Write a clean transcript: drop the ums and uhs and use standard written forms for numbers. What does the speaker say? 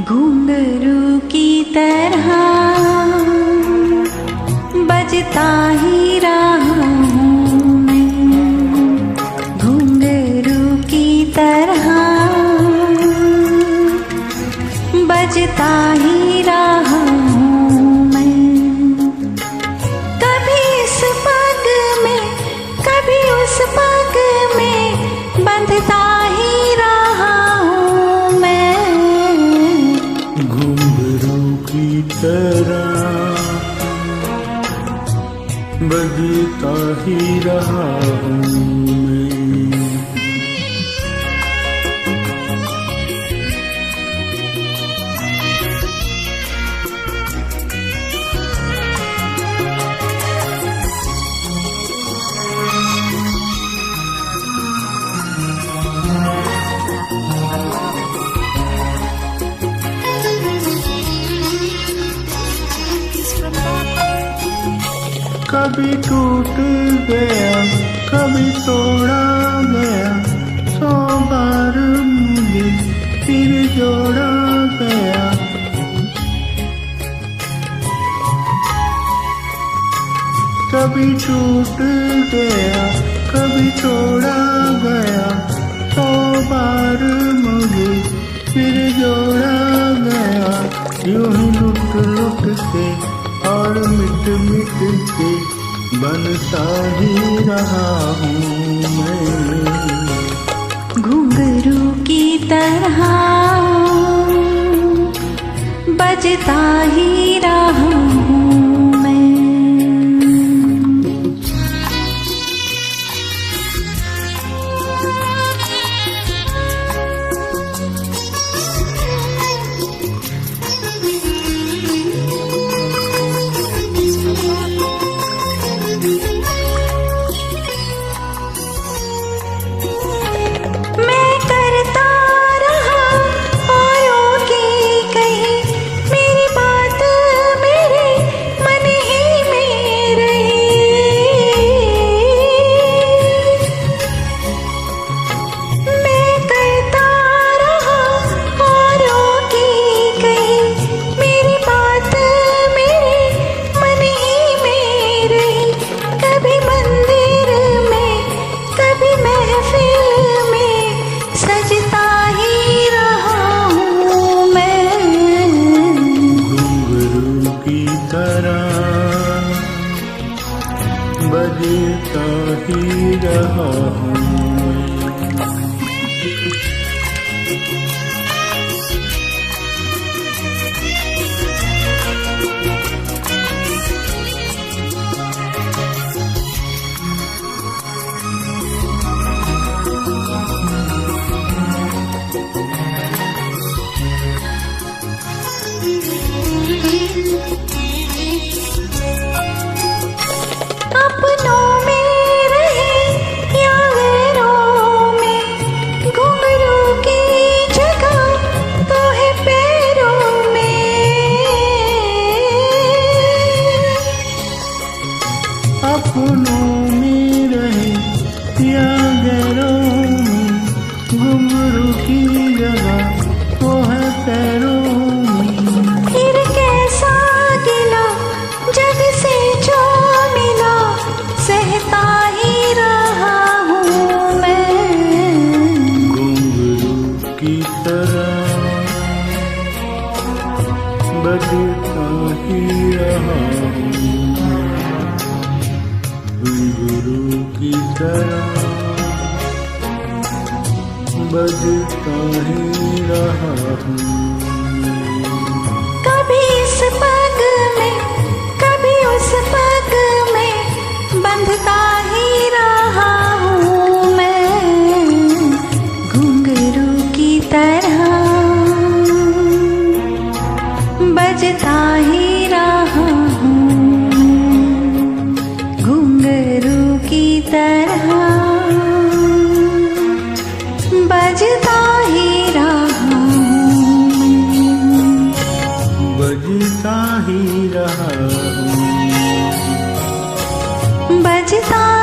घुंघरू की तरह बजता ही रहा हूँ मैं, घुंघरू की तरह बजता ही रहा हूँ मैं। कभी इस पग में कभी उस पग में बंधता ही रहा हूँ मैं। घुंघरू की तरह बजता ही रहा हूँ मैं। कभी टूट गया कभी तोड़ा गया, 100 बार मुझे फिर जोड़ा गया। कभी टूट गया कभी तोड़ा गया, 100 बार मुझे फिर जोड़ा गया। यूं ही लुट लुट के और मिट मिट के बनता ही रहा हूँ मैं। घुंघरू की तरह बजता ही रहा हूँ मैं। बजता ही रहा हूँ। अपनों में रहे या गैरों में, घुंघरू की जगह वो है पैरों में। फिर कैसा गिला जग से जो मिला, सहता ही रहा हूँ मैं। घुंघरू की तरह बजता ही रहा हूँ। घुंघरू की तरह बजता ही रहा हूँ। कभी इस पग में कभी उस पग में बंधता ही रहा हूँ मैं। घुंघरू की तरह बजता ही रहा हूँ मैं। घुंघरू की तरह बजता ही रहा हूँ मैं। बजता ही रहा हूँ। बजता